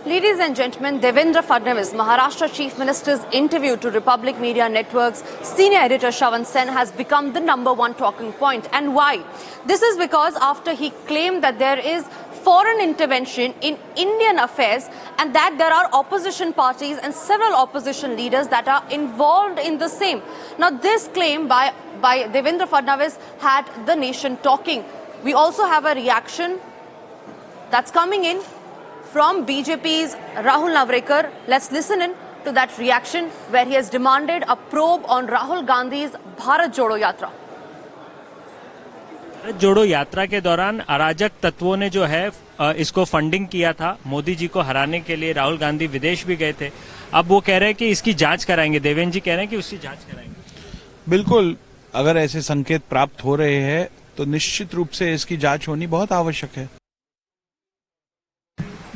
Ladies and gentlemen, Devendra Fadnavis, Maharashtra Chief Minister's interview to Republic Media Network's senior editor Shravan Sen has become the #1 talking point. And why? This is because after he claimed that there is foreign intervention in Indian affairs and that there are opposition parties and several opposition leaders that are involved in the same. Now, this claim by Devendra Fadnavis had the nation talking. We also have a reaction that's coming in from BJP's Rahul Navrekar. Let's listen in to that reaction where he has demanded a probe on Rahul Gandhi's Bharat Jodo Yatra. Bharat जोड़ो यात्रा के दौरान अराजक तत्वों ने जो है इसको फंडिंग किया था। मोदी जी को हराने के लिए राहुल गांधी विदेश भी गए थे। अब वो कह रहे हैं कि इसकी जांच कराएंगे। देवेंद्र जी कह रहे हैं कि उसकी जांच कराएंगे। बिल्कुल, अगर ऐसे संकेत प्राप्त हो रहे हैं तो निश्चित रूप से इसकी जांच होनी बहुत आवश्यक है।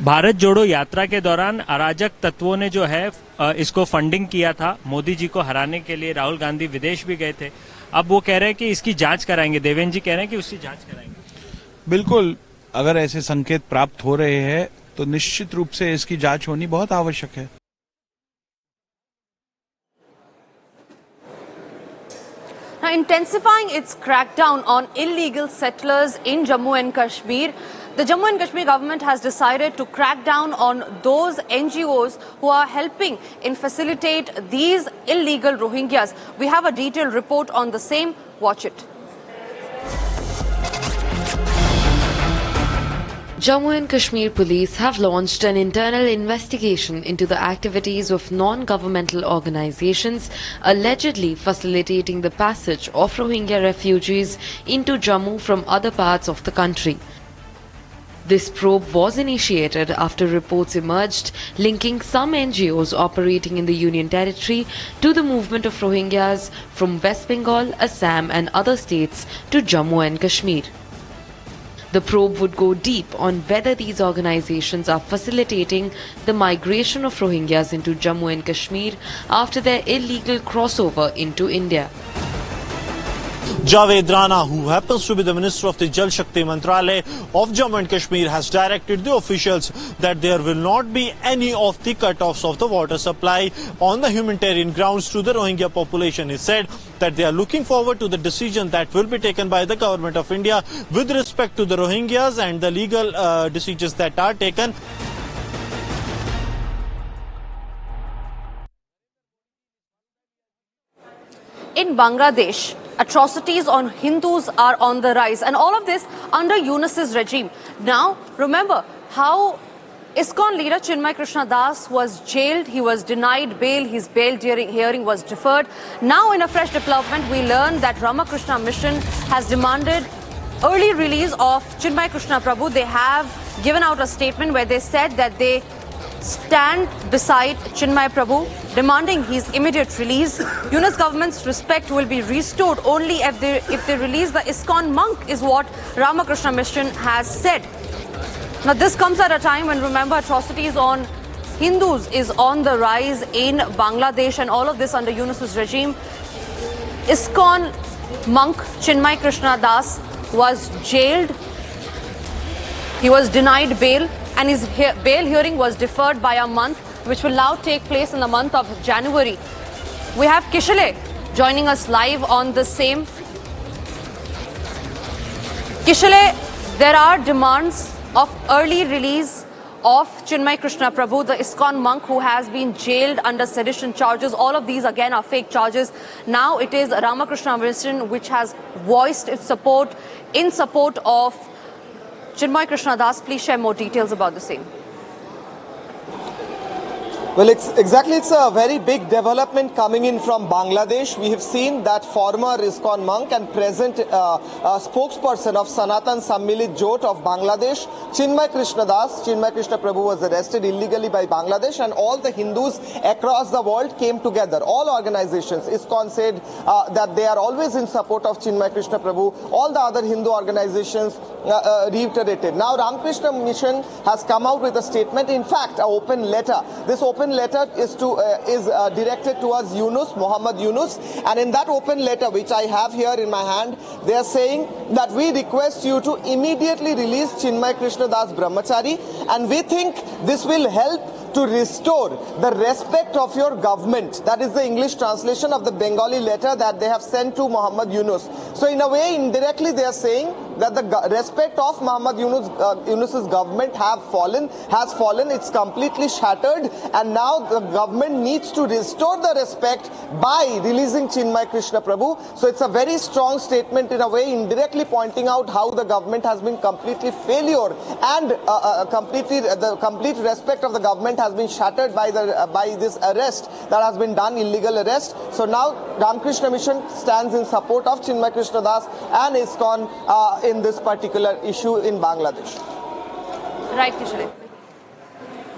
भारत जोड़ो यात्रा के दौरान अराजक तत्वों ने जो है इसको फंडिंग किया था। मोदी जी को हराने के लिए राहुल गांधी विदेश भी गए थे। अब वो कह रहे हैं कि इसकी जांच कराएंगे। देवेंद्र जी कह रहे हैं कि उसकी जांच कराएंगे। बिल्कुल, अगर ऐसे संकेत प्राप्त हो रहे हैं तो निश्चित रूप से इसकी जांच होनी बहुत आवश्यक है। Now, intensifying its crackdown on illegal settlers in Jammu and Kashmir, the Jammu and Kashmir government has decided to crack down on those NGOs who are helping in facilitate these illegal Rohingyas. We have a detailed report on the same. Watch it. Jammu and Kashmir police have launched an internal investigation into the activities of non-governmental organizations allegedly facilitating the passage of Rohingya refugees into Jammu from other parts of the country. This probe was initiated after reports emerged linking some NGOs operating in the Union Territory to the movement of Rohingyas from West Bengal, Assam and other states to Jammu and Kashmir. The probe would go deep on whether these organizations are facilitating the migration of Rohingyas into Jammu and Kashmir after their illegal crossover into India. Javed Rana, who happens to be the Minister of the Jal Shakti Mantralaya of Jammu and Kashmir, has directed the officials that there will not be any of the cut-offs of the water supply on the humanitarian grounds to the Rohingya population. He said that they are looking forward to the decision that will be taken by the government of India with respect to the Rohingyas and the legal decisions that are taken. In Bangladesh, atrocities on Hindus are on the rise, and all of this under Yunus's regime. Now, remember how ISKCON leader Chinmay Krishna Das was jailed. He was denied bail. His bail hearing was deferred. Now, in a fresh development, we learned that Ramakrishna Mission has demanded early release of Chinmay Krishna Prabhu. They have given out a statement where they said that they stand beside Chinmay Prabhu, demanding his immediate release. Yunus government's respect will be restored only if they release the ISKCON monk, is what Ramakrishna Mission has said. Now, this comes at a time when, remember, atrocities on Hindus is on the rise in Bangladesh, and all of this under Yunus's regime. ISKCON monk Chinmay Krishna Das was jailed. He was denied bail, and his bail hearing was deferred by a month, which will now take place in the month of January. We have Kishale joining us live on the same. Kishale, there are demands of early release of Chinmay Krishna Prabhu, the ISKCON monk who has been jailed under sedition charges. All of these again are fake charges. Now it is Ramakrishna Mission which has voiced its support in support of Chinmay Krishna Das. Please share more details about the same. Well, it's a very big development coming in from Bangladesh. We have seen that former ISKCON monk and present spokesperson of Sanatan Sammilit Jot of Bangladesh, Chinmay Krishna Das, Chinmay Krishna Prabhu, was arrested illegally by Bangladesh, and all the Hindus across the world came together. All organizations, ISKCON said that they are always in support of Chinmay Krishna Prabhu. All the other Hindu organizations reiterated. Now, Ramakrishna Mission has come out with a statement, in fact, an open letter. This open open letter is directed towards Muhammad Yunus, and in that open letter, which I have here in my hand, they are saying that we request you to immediately release Chinmay Krishna Das Brahmachari, and we think this will help to restore the respect of your government. That is the English translation of the Bengali letter that they have sent to Muhammad Yunus. So in a way, indirectly, they are saying that the respect of Muhammad Yunus's government has fallen, it's completely shattered, and now the government needs to restore the respect by releasing Chinmay Krishna Prabhu. So it's a very strong statement in a way, indirectly pointing out how the government has been completely failure, and the complete respect of the government has been shattered by this arrest that has been done, illegal arrest. So now Ramakrishna Mission stands in support of Chinmay Krishna Das and ISKCON in this particular issue in Bangladesh. Right, Kishore.